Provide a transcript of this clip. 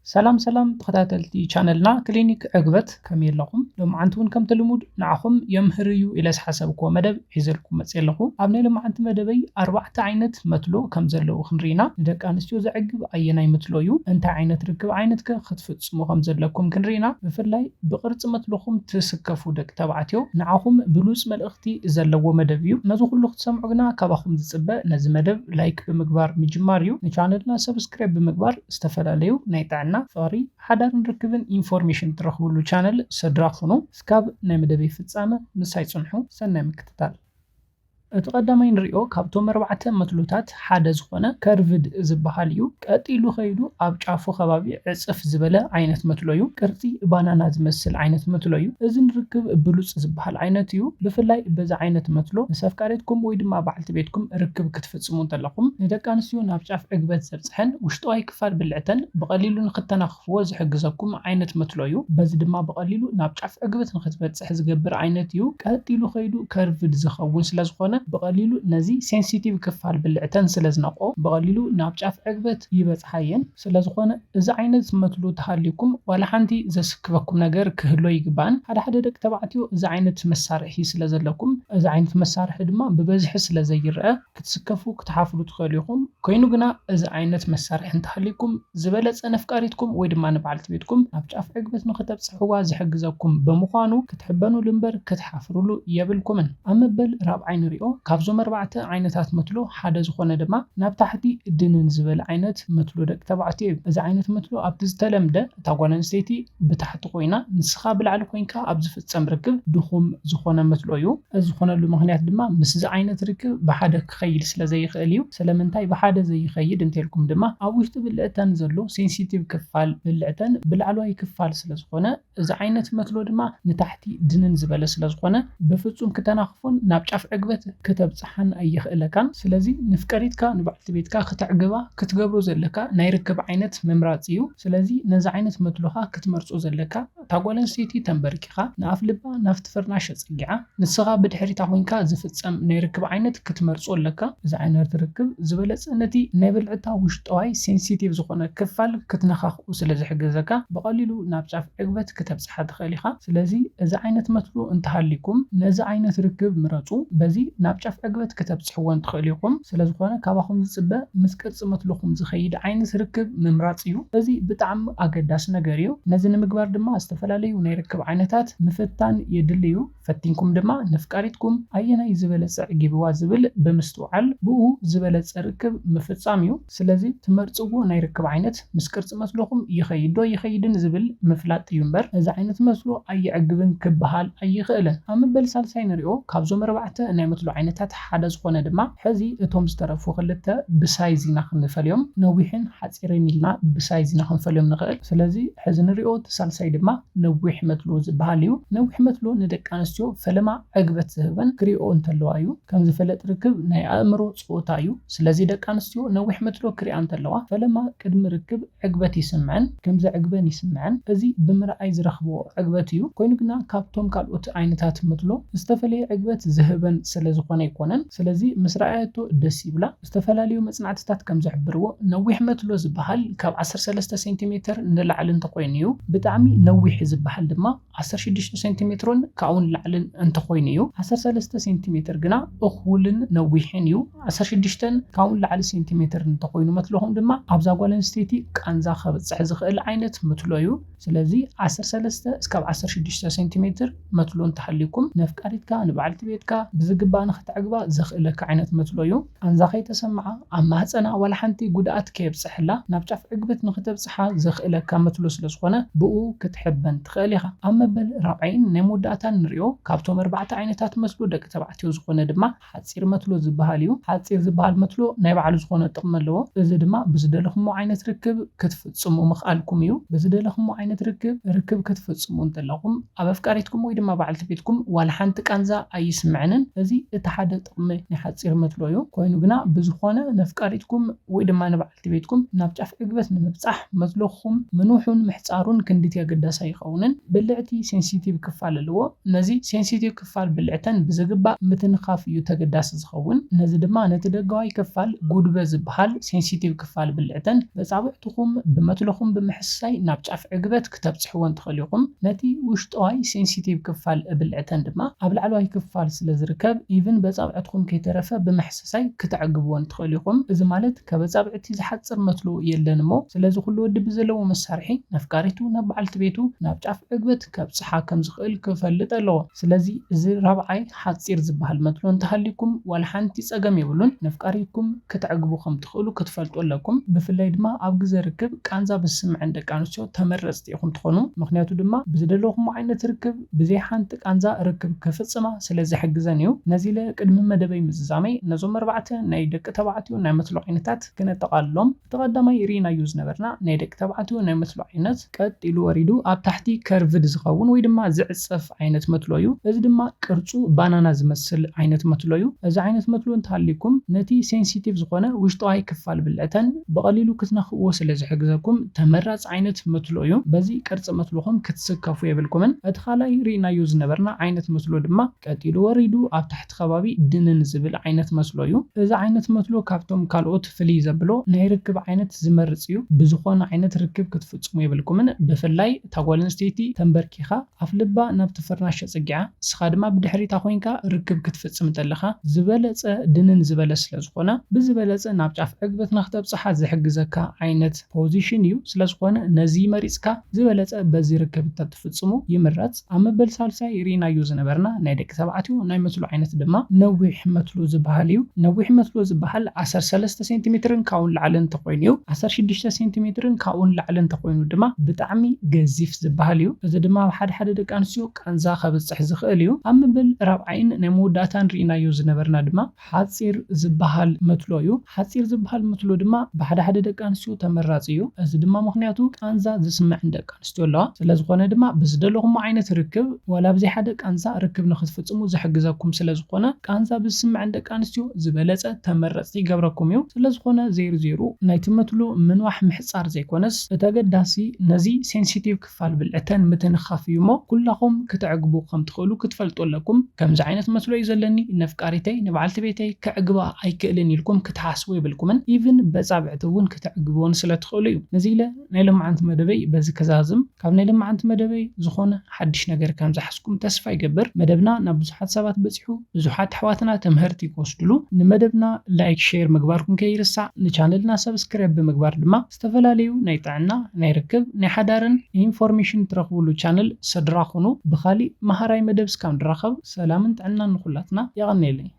سلام تخاتلتي channelنا كلينيك عقبت كمير لكم لو معنتون كم تلمود نعخم يمهريو إلى حسابكم مدب حزلكم مسئلكم أبني لما أنت مدبي 4 عينت متلو كم زلو خنرينا إذا كان استيو زعقب أيناي متلو يو أنت عينت ركب عينتك خطفت سمو كم زلكم كنرينا بفرلاي بقرص متلوكم تسكفو دك تبعتيو نعخم بلوس ملأختي زلو مدبيو نزو كله تسمعنا كباخم تسبق نز مدب لايك بمقبار مجماريو نشانلنا سبسكرايب بمقبار استفلاليو نيتعنا فاري حدار نركبن ኢንፎርሜሽን ትረኽብሉ ቻነል ሰድራ ኹኑ ስካብ ናይ መደበይ ፍጻመ ምሳይ ጽንሑ ሰናይ ምክትታል እቲ ቀዳማይ ንሪኦ ካብቶም 4 መትሉታት ሓደ ዝኾነ ከርቭድ ዝበሃል እዩ ቀጢሉ ኸይዱ ኣብ ጫፉ ከባቢ ዕጽፍ ዝበለ ዓይነት መትሎ እዩ ቅርጺ ባናና ዝመስል ዓይነት መትሎ እዩ እዚ ንርክብ ብሉጽ ዝበሃል ዓይነት እዩ ብፍላይ በዛ ዓይነት መትሎ ንሰፍቃሬትኩም ወይ ድማ በዓልቲ ቤትኩም ርክብ ክትፍጽሙ እንተለኹም ንደቂ ኣንስትዮ ናብ ጫፍ ዕግበት ዘብጽሐን ውሽጣዊ ክፋል ብልዕተን ብቐሊሉ ንኽተናኽፍዎ ዝሕግዘኩም ዓይነት መትሎ እዩ በዚ ድማ ብቐሊሉ ናብ ጫፍ ዕግበት ንኽትበጽሕ ዝገብር ዓይነት እዩ ቀጢሉ ኸይዱ ከርቭድ ዝኸውን ስለዝኾነ بقليلو نزي سنسيتيف كفال بالعتن سلازنقو بقليلو نابጫፍ ዕግበት ይበጽሐየን ስለዝኾነ እዚ ዓይነት መትሉ ተሃሊኩም ወላ ሓንቲ ዘስክበኩም ነገር ክህሎ ይግባን ሓደ ደቅ ተባዕትዮ እዚ ዓይነት መሳርሒ ስለዘለኩም እዚ ዓይነት መሳርሒ ድማ ብበዝሒ ስለዘይርአ ክትስከፉ ክትሓፍሉ ትኸልዩኹም ኮይኑ ግና እዚ ዓይነት መሳርሒ እንተሃሊኩም ዝበለጸ ነፍቃሪትኩም ወይ ድማ ንበዓልቲ ቤትኩም ናብጫፍ ዕግበት ንኽተብጽሕዋ ዝሕግዘኩም ብምዃኑ ክትሕበኑ ልምበር ክትሓፍሩሉ የብልኩምን ኣመበል ራብዓይ ንሪኦ ካብዞም 4 ዓይነታት መትሎ ሓደ ዝኾነ ድማ ናብ ታሕቲ ድንን ዝበል ዓይነት መትሎ ደቂ ተባዕትዮ እዚ ዓይነት መትሎ ኣብቲ ዝተለምደ እታ ጓል ኣንስተይቲ ብታሕቲ ኮይና ንስኻ ብላዕሊ ኮይንካ ኣብ ዝፍጸም ርክብ ድኹም ዝኾነ መትሎ እዩ እዚ ዝኾነሉ ምኽንያት ድማ ምስ እዚ ዓይነት ርክብ ብሓደ ክኸይድ ስለዘይኽእል እዩ ስለምንታይ ብሓደ ዘይኸይድ እንተልኩም ድማ ኣብ ውሽጢ ብልዕተን ዘሎ ሴንሲቲቭ ክፋል ብልዕተን ብላዕለዋይ ክፋል ስለዝኾነ እዚ ዓይነት መትሎ ድማ ንታሕቲ ድንን ዝበለ ስለዝኾነ ብፍጹም ከተናኽፎን ናብ ጫፍ ዕግበት ከተብጽሐን ኣይኽእለካን ስለዚ ንፍቀሪትካ ንባዕልቲ ቤትካ ክትዕግባ ክትገብሮ ዘለካ ናይ ርክብ ዓይነት መምራጽ እዩ ስለዚ ነዚ ዓይነት መትሎኻ ክትመርጾ ዘለካ ታጓል ኣንስተይቲ ተንበርኪኻ ንኣፍ ልባ ናፍቲ ፍርናሽ ጽጊዓ ንስኻ ብድሕሪታ ኮይንካ ዝፍጸም ናይ ርክብ ዓይነት ክትመርጾ ኣለካ እዚ ዓይነት ርክብ ዝበለጸ ነቲ ናይ ብልዕታ ውሽጣዊ ሴንሲቲቭ ዝኾነ ክፋል ክትነኻኽኡ ስለዝሕግዘካ ብቐሊሉ ናብ ጫፍ ዕግበት ክትብጽሐ ትኽእል ኢኻ ስለዚ እዚ ዓይነት መትሎ እንተሃሊኩም ነዚ ዓይነት ርክብ ምረጹ በዚ ናብ ጫፍ ዕግበት ክትብጽሕዎን ትኽእልኩም ስለዝኾነ ካባኹም ዝጽበ ምስ ቅርጽ መትሎኹም ዝኸይድ ዓይነት ርክብ ምምራጽ እዩ እዚ ብጣዕሚ ኣገዳሲ ነገር እዩ ነዚ ንምግባር ድማ ዝተፈላለዩ ናይ ርክብ ዓይነታት ምፍታን የድልዩ ፈቲንኩም ድማ ንፍቃሪትኩም ኣየናይ ዝበለጸ ዕጊብዋ ዝብል ብምስትውዓል ብኡ ዝበለጸ ርክብ ምፍጻም እዩ ስለዚ ትመርጽዎ ናይ ርክብ ዓይነት ምስ ቅርጽ መትሎኹም ይኸይዶ ይኸይድን ዝብል ምፍላጥ እዩ እምበር እዚ ዓይነት መትሎ ኣይዕግብን ክበሃል ኣይኽእልን ኣብ መበል ሳልሳይ ንሪኦ ካብዞም 4 ናይ መትሎ ዓይነታት ሓደ ዝኾነ ድማ ሕዚ እቶም ዝተረፉ ክልተ ብሳይዝ ኢና ክንፈልዮም ነዊሕን ሓጺርን ኢልና ብሳይዝ ኢና ክንፈልዮም ንኽእል ስለዚ ሕዚ ንሪኦ ተሳልሳይ ድማ ነዊሕ መትሎ ዝበሃል እዩ ነዊሕ መትሎ ንደቂ ኣንስትዮ ፈለማ ዕግበት ዝህበን ክሪኦ እንተለዋ እዩ ከም ዝፈለጥ ርክብ ናይ ኣእምሮ ጾታ እዩ ስለዚ ደቂ ኣንስትዮ ነዊሕ መትሎ ክሪኣ እንተለዋ ፈለማ ቅድሚ ርክብ ዕግበት ይስምዐን ከምዚ ዕግበን ይስምዐን እዚ ብምርኣይ ዝረኽብዎ ዕግበት እዩ ኮይኑ ግና ካብቶም ካልኦት ዓይነታት መትሎ ዝተፈለየ ዕግበት ዝህበን ስለዝኾነ ይኮነን ስለዚ ምስ ረኣየቶ ደስ ይብላ ዝተፈላለዩ መጽናዕትታት ከም ዝሕብርዎ ነዊሕ መትሎ ዝበሃል ካብ 13 ሴንቲሜትር ንላዕሊ እንተኮይኑ እዩ ብጣዕሚ ነዊሕ ዝበሃል ድማ 16 ሴንቲሜትርን ካብውን ላዕልን እንተኮይኑ እዩ 13 ሴንቲሜትር ግና እኹልን ነዊሕን እዩ 16 ካብውን ላዕሊ ሴንቲሜትር እንተኮይኑ መትሎኹም ድማ ኣብዛ ጓል ኣንስተይቲ ቃንዛ ከብጽሕ ዝኽእል ዓይነት መትሎ እዩ ስለዚ 13 እስካብ 16 ሴንቲሜትር መትሎ እንተሃሊኩም ነፍቃሪትካ ንበዓልቲ ቤትካ ብዝግባእ ንኽትዕግባ ዘኽእለካ ዓይነት መትሎ እዩ ቃንዛ ከይተሰምዓ ኣብ ማህፀና ወላ ሓንቲ ጉድኣት ከየብጽሕላ ናብ ጫፍ ዕግበት ንኽተብጽሓ ዘኽእለካ መትሎ ስለዝኾነ ብኡ ክትሕበን ትኽእል ኢኻ ኣብ መበል ራብዓይን ናይ መወዳእታን ንሪኦ ካብቶም 4 ዓይነታት መትሎ ደቂ ተባዕትዮ ዝኾነ ድማ ሓጺር መትሎ ዝበሃል እዩ ሓጺር ዝበሃል መትሎ ናይ ባዕሉ ዝኾነ ጥቕሚ ኣለዎ እዚ ድማ ብዝደለኹሞ ዓይነት ርክብ ክትፍጽሙ ምኽኣልኩም እዩ ብዝደለኹሞ ዓይነት ርክብ ክትፍጽሙ እንተለኹም ኣብ ኣፍቃሪትኩም ወይ ድማ በዓልቲ ቤትኩም ወላ ሓንቲ ቃንዛ ኣይስምዐንን እዚ እታ ሓደ ጥቕሚ ናይ ሓፂር መትሎ እዩ ኮይኑ ግና ብዝኾነ ነፍቃሪትኩም ወይ ድማ ንበዓልቲ ቤትኩም ናብ ጫፍ ዕግበት ንምብፃሕ መትሎኹም ምኑሑን ምሕፃሩን ክንዲት ኣገዳሲ ኣይኸውንን ብልዕቲ ሴንሲቲቭ ክፋል ኣለዎ ነዚ ሴንሲቲቭ ክፋል ብልዕተን ብዝግባእ ምትንኻፍ እዩ ተገዳሲ ዝኸውን ነዚ ድማ ነቲ ደጋዋይ ክፋል ጉድበ ዝበሃል ሴንሲቲቭ ክፋል ብልዕተን በፃብዕትኹም ብመትሎኹም ብምሕሳይ ናብ ጫፍ ዕግበት ክተብፅሕዎን ትኽእሉ ኢኹም ነቲ ውሽጣዋይ ሴንሲቲቭ ክፋል ብልዕተን ድማ ኣብ ላዕለዋይ ክፋል ስለ ዝርከብ ኢቭን በፃብዕትኩም ከይተረፈ ብምሕሳይ ክትዕግብዎን ትኽእሉ ኢኹም እዚ ማለት ከበፃብዕቲ ዝሓፅር መትሎ የለን እሞ ስለዚ ኩሉ ወዲ ብዘለዎ መሳርሒ ነፍቃሪቱ ናብ በዓልቲ ቤቱ ናብ ጫፍ ዕግበት ከብፅሓ ከም ዝኽእል ክፈልጥ ኣለዎ ስለዚ እዚ ራብዓይ ሓፂር ዝበሃል መትሎ እንተሃሊኩም ዋላ ሓንቲ ፀገም የብሉን ነፍቃሪትኩም ክትዕግቡ ከም ትኽእሉ ክትፈልጡ ኣለኩም ብፍላይ ድማ ኣብ ግዜ ርክብ ቃንዛ ብስምዐን ደቂ ኣንስትዮ ተመረፅቲ ኢኹም ትኾኑ ምክንያቱ ድማ ብዝደለኹም ዓይነት ርክብ ብዘይ ሓንቲ ቃንዛ ርክብ ክፍፅማ ስለ ዝሕግዘን እዩ ነዚ ቅድሚ መደበይ ምዝዛመይ ነዞም 4 ናይ ደቂ ተባዕትዮ ናይ መትሎ ዓይነታት ክነጠቃልሎም ተቀዳማይ ሪናዩ ዝነበርና ናይ ደቂ ተባዕትዮ ናይ መትሎ ዓይነት ቀጢሉ ወሪዱ ኣብ ታሕቲ ከርቭድ ዝኸውን ወይ ድማ ዝዕፀፍ ዓይነት መትሎ እዩ እዚ ድማ ቅርጹ ባናና ዝመስል ዓይነት መትሎ እዩ እዚ ዓይነት መትሎ እንተሃሊኩም ነቲ ሴንሲቲቭ ዝኾነ ውሽጣዊ ክፋል ብልዕተን በቀሊሉ ክትነኽብዎ ስለ ዝሕግዘኩም ተመራፂ ዓይነት መትሎ እዩ በዚ ቅርጽ መትሎኹም ክትስከፉ የብልኩምን እቲ ካልኣይ ሪናዩ ዝነበርና ዓይነት መትሎ ድማ ቀጢሉ ወሪዱ ኣብ ታሕቲ ከባቢ ድንን ዝብል ዓይነት መትሎ እዩ እዚ ዓይነት መትሎ ካብቶም ካልኦት ፍልይ ዘብሎ ናይ ርክብ ዓይነት ዝመርጽ እዩ ብዝኾነ ዓይነት ርክብ ክትፍጽሙ የብልኩምን ብፍላይ እታ ጓል ኣንስተይቲ ተንበርኪኻ ኣፍ ልባ ናብ ተፈርናሸ ጽጊዓ ስኻ ድማ ብድሕሪታ ኮይንካ ርክብ ክትፍጽም ተለኻ ዝበለጸ ድንን ዝበለ ስለ ዝኾነ ብዝበለጸ ናብ ጫፍ ዕግበት ንኽተብፅሓ ዝሕግዘካ ዓይነት ፖዚሽን እዩ ስለ ዝኾነ ነዚ መሪጽካ ዝበለጸ በዚ ርክብ ተትፍጽሙ ይምረጽ ኣብ መበል ሳልሳይ ሪናዩ ዝነበርና ናይ ደቂ ተባዕትዮ ናይ መትሎ ዓይነት ድማ ነዊሕ መትሎ ዝበሃል እዩ ነዊሕ መትሎ ዝበሃል 13 ሴንቲሜትርን ካብኡን ላዕልን ተኮይኑ እዩ 16 ሴንቲሜትርን ካብኡን ላዕልን ተኮይኑ ድማ ብጣዕሚ ገዚፍ ዝበሃል እዩ እዚ ድማ ኣብ ሓደ ደቂ ኣንስትዮ ቃንዛ ከብፅሕ ዝኽእል እዩ ኣብ መበል ራብዓይን ናይ መወዳእታን ሪናዩ ዝነበርና ድማ ሓፂር ዝበሃል መትሎ እዩ ሓፂር ዝበሃል መትሎ ድማ ብሓደ ደቂ ኣንስትዮ ተመራፂ እዩ እዚ ድማ ምክንያቱ ቃንዛ ዝስምዐን ደቂ ኣንስትዮ ኣለዋ ስለዝኾነ ድማ ብዝደለኹም ዓይነት ርክብ ወላ ብዘይ ሓደ ቃንዛ ርክብ ንኽትፍጽሙ ዝሕግዘኩም ስለዝኾነ ቃንዛ ብዝስምዐን ደቂ ኣንስትዮ ዝበለጸ ተመረፅቲ ይገብረኩም እዩ ስለዝኾነ 00 ናይቲ መትሎ ምንዋሕ ምሕፃር ዘይኮነስ ተገዳሲ ነዚ ሴንሲቲቭ ክፋል ብልዕተን ምትንኻፍ እዩ እሞ ኩላኹም ክትዕግቡ ከም ትኽእሉ ክትፈልጡ ኣለኩም ከምዚ ዓይነት መትሎ እዩ ዘለኒ ነፍቃሪተይ ንበዓልቲ ቤተይ ክዕግባ ኣይክእልን ኢልኩም ክትሓስቡ የብልኩምን ኢቭን በፃብዕቲ እውን ክትዕግብዎን ስለ ትኽእሉ እዩ ነዚ ኢለ ናይ ልምዓንቲ መደበይ በዚ ከዛዝም ካብ ናይ ልምዓንቲ መደበይ ዝኾነ ሓድሽ ነገር ከም ዝሓስኩም ተስፋ ይገብር መደብና ናብ ብዙሓት ሰባት በፂሑ ብዙሓት ኣሕዋትና ትምህርቲ ይወስድሉ ንመደብና ላይክ ሼር ምግባርኩም ከይርሳዕ ንቻነልና ሰብስክራይብ ብምግባር ድማ ዝተፈላለዩ ናይ ጥዕና ናይ ርክብ ናይ ሓዳርን ኢንፎርሜሽን ትረኽብሉ ቻነል ስድራኹኑ ብኻሊእ ማሃራይ መደብ እስካብ ንራኸብ ሰላምን ጥዕናን ንኹላትና ይቐኒየለይ